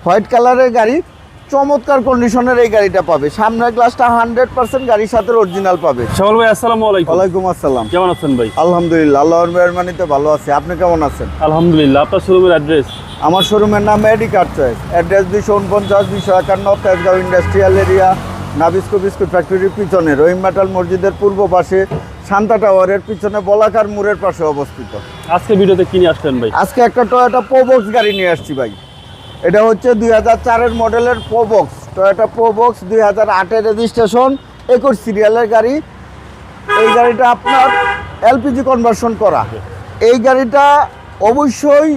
White কালারের গাড়ি, চমৎকার কন্ডিশনের এই গাড়িটা পাবে। সামনের গ্লাসটা 100% গাড়ির সাথে অরিজিনাল পাবে। শাওল ভাই আসসালামু আলাইকুম। ওয়ালাইকুম আসসালাম। কেমন আছেন ভাই? আলহামদুলিল্লাহ, আল্লাহর মেহরবানিতে ভালো আছি। আপনি কেমন আছেন? আলহামদুলিল্লাহ। আপনার শোরুমের অ্যাড্রেস? আমার শোরুমের নাম AD car choice. Address 249-251 Tejgaon industrial area, Nabisco biscuit ফ্যাক্টরির পিছনে, রহিম মেটাল মসজিদের পূর্ব পাশে, শান্তা টাওয়ারের পিছনে, বলাকার মোড়ের পাশে অবস্থিত। আজকে ভিডিওতে কি নিয়ে আসলেন ভাই? আজকে একটা টয়োটা প্রোবক্স গাড়ি নিয়ে আসছি ভাই। এটা হচ্ছে 2004-এর মডেলের প্রোবক্স, টয়োটা প্রোবক্স 2008-এর রেজিস্ট্রেশন, 21 সিরিয়ালের গাড়ি। এই গাড়িটা আপনার এলপিজি কনভার্সন করা। এই গাড়িটা অবশ্যই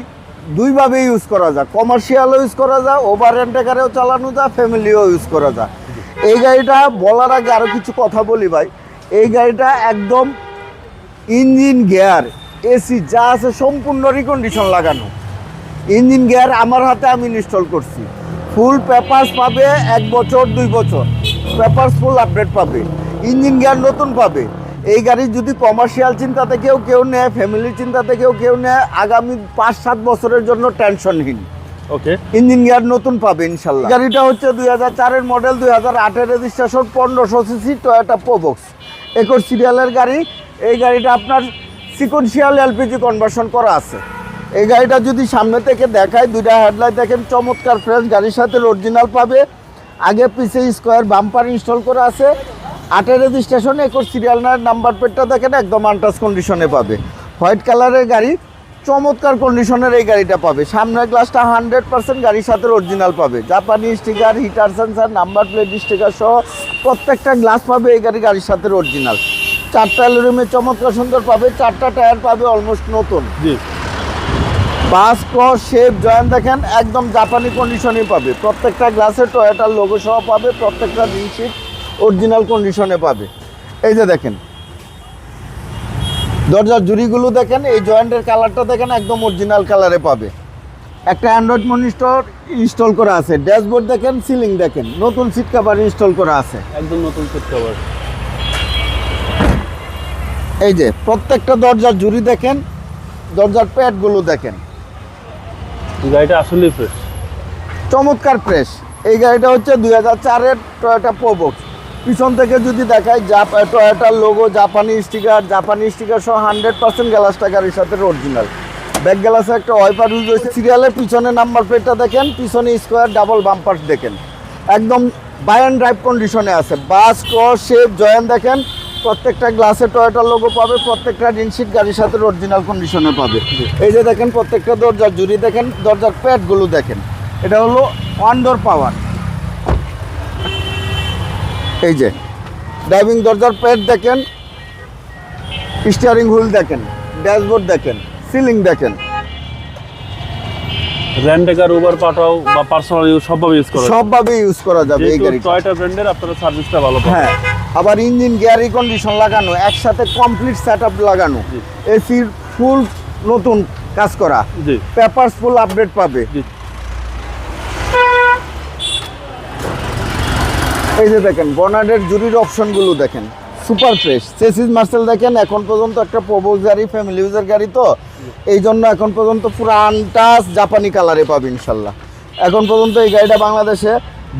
দুইভাবে ইউজ করা যায়, কমার্শিয়ালও ইউজ করা যায়, ওভার রেন্টাকারেও চালানো যায়, ফ্যামিলিও ইউজ করা যায়। এই গাড়িটা বলার আগে আরও কিছু কথা বলি ভাই। এই গাড়িটা একদম ইঞ্জিন, গিয়ার, এসি যা আছে সম্পূর্ণ রিকন্ডিশন লাগানো। ইঞ্জিন গিয়ার আমার হাতে আমি ইনস্টল করছি। ফুল পেপারস পাবে, 1 বছর 2 বছর পেপারস ফুল আপডেট পাবে। ইঞ্জিন গিয়ার নতুন পাবে। এই গাড়ি যদি কমার্শিয়াল চিন্তাতে কেউ নেয়, ফ্যামিলির চিন্তাতে কেউ নেয়, আগামী 5-7 বছরের জন্য টেনশনহীন। ওকে, ইঞ্জিন গিয়ার নতুন পাবে ইনশাল্লাহ। গাড়িটা হচ্ছে 2004-এর মডেল, 2008-এর রেজিস্ট্রেশন, 1500 সিসি টয়োটা প্রোবক্স, 21 সিরিয়ালের গাড়ি। এই গাড়িটা আপনার সিকোয়েন্সিয়াল এলপিজি কনভার্সন করা আছে। এই গাড়িটা যদি সামনে থেকে দেখায়, দুইটা হেডলাইট দেখেন চমৎকার ফ্রেশ, গাড়ির সাথে অরিজিনাল পাবে। আগে পিছে স্কোয়ার বাম্পার ইনস্টল করা আছে। 8-এর রেজিস্ট্রেশন, 21 সিরিয়াল নাম্বার প্লেটটা দেখেন একদম আনটাচ কন্ডিশনে পাবে। হোয়াইট কালারের গাড়ি, চমৎকার কন্ডিশনের এই গাড়িটা পাবে। সামনের গ্লাসটা 100% গাড়ির সাথে অরিজিনাল পাবে। জাপানি sticker, heater sensor, number plate sticker সহ প্রত্যেকটা গ্লাস পাবে এই গাড়ির সাথে অরিজিনাল। 4টা অ্যালুমিনিয়ামের চমৎকার সুন্দর পাবে। 4টা টায়ার পাবে অলমোস্ট নতুন। জি, বাস ক্রস শেপ জয়েন্ট দেখেন একদম জাপানি কন্ডিশনে পাবে। প্রত্যেকটা গ্লাসে টয়োটার লোগো সহ পাবে। প্রত্যেকটা জিনিসই অরিজিনাল কন্ডিশনে পাবে। এই যে দেখেন দরজার জুড়িগুলো দেখেন, এই জয়েন্টের কালারটা দেখেন একদম অরিজিনাল কালারে পাবে। একটা অ্যান্ড্রয়েড মনিটর ইনস্টল করা আছে। ড্যাশবোর্ড দেখেন, সিলিং দেখেন, নতুন সিট কভার ইনস্টল করা আছে। একদম নতুন সিট কভার। এই যে প্রত্যেকটা দরজার জুড়ি দেখেন, দরজার প্যাডগুলো দেখেন, গাড়িটা আসলেই ফ্রেশ, চমৎকার ফ্রেশ। এই গাড়িটা হচ্ছে 2004-এর টয়োটা প্রোবক্স। পিছন থেকে যদি দেখায়, টয়োটার লোগো, জাপানি স্টিকার সহ 100% গ্লাসটা গাড়ির সাথে অরিজিনাল। ব্যাক গ্লাসে একটা ওয়াইপার ইউজ হয়েছে। সিরিয়ালের পিছনে নাম্বার প্লেটটা দেখেন, পিছনে স্কোয়ার ডাবল বাম্পার দেখেন, একদম বাই অ্যান্ড ড্রাইভ কন্ডিশনে আছে। বাস ক্রস শেপ জয়েন্ট দেখেন, প্রত্যেকটা গ্লাসে টয়োটার লোগো পাবে। প্রত্যেকটা রিনশিট গাড়ির সাথে অরিজিনাল কন্ডিশনে পাবে। এই যে দেখেন প্রত্যেকটা দরজার জুড়ি দেখেন, দরজার প্যাডগুলো দেখেন। এটা হলো ওয়ান ডোর পাওয়ার। এই যে ড্রাইভিং দরজার প্যাড দেখেন, স্টিয়ারিং হুইল দেখেন, ড্যাশবোর্ড দেখেন, সিলিং দেখেন। রেন্টাকার, উবার পাঠাও বা পার্সোনাল ইউজ সবভাবে ইউজ করা যাবে এই গাড়িটা। টয়োটা ব্র্যান্ডের আপনারা সার্ভিসটা ভালো পাবেন। হ্যাঁ, আবার ইঞ্জিন গিয়ার রিকন্ডিশন লাগানো, একসাথে কমপ্লিট সেটআপ লাগানো, এসির ফুল নতুন কাজ করা, জি, পেপারস ফুল আপডেট পাবে। জি, এই যে দেখেন বনার্ডের জুরির অপশনগুলো দেখেন, সুপার ফ্রেশ। চেসিস মার্সেল দেখেন, এখন পর্যন্ত একটা প্রোবক্স গাড়ি, ফ্যামিলি ইউজার গাড়ি তো এই জন্য এখন পর্যন্ত পুরো আনটাচ জাপানি কালারে পাবে ইনশাল্লাহ। এখন পর্যন্ত এই গাড়িটা বাংলাদেশে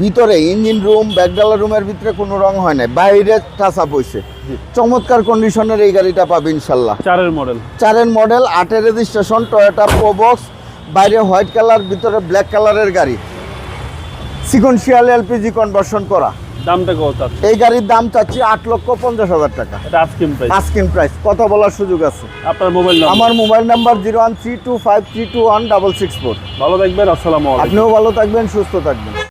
ভিতরে ইঞ্জিন রুম, ব্যাকডালা রুমের ভিতরে কোনো রং হয় না, বাইরে টাচ আপ হয়েছে। চমৎকার কন্ডিশনের এই গাড়িটা পাবে ইনশাল্লাহ। 4-এর মডেল, 8-এর রেজিস্ট্রেশন, টয়োটা প্রোবক্স, বাইরে হোয়াইট কালার, ভিতরে ব্ল্যাক কালারের গাড়ি, সিকোয়েন্সিয়াল এলপিজি কনভার্সন করা। দামটা কত? এই গাড়ির দাম চাচ্ছি 8,50,000 টাকা। এটা আস্কিং প্রাইস, কথা বলার সুযোগ আছে। আপনার মোবাইল নাম্বার? আমার মোবাইল নাম্বার 013253216664। ভালো থাকবেন, আসসালামু আলাইকুম। আপনিও ভালো থাকবেন, সুস্থ থাকবেন।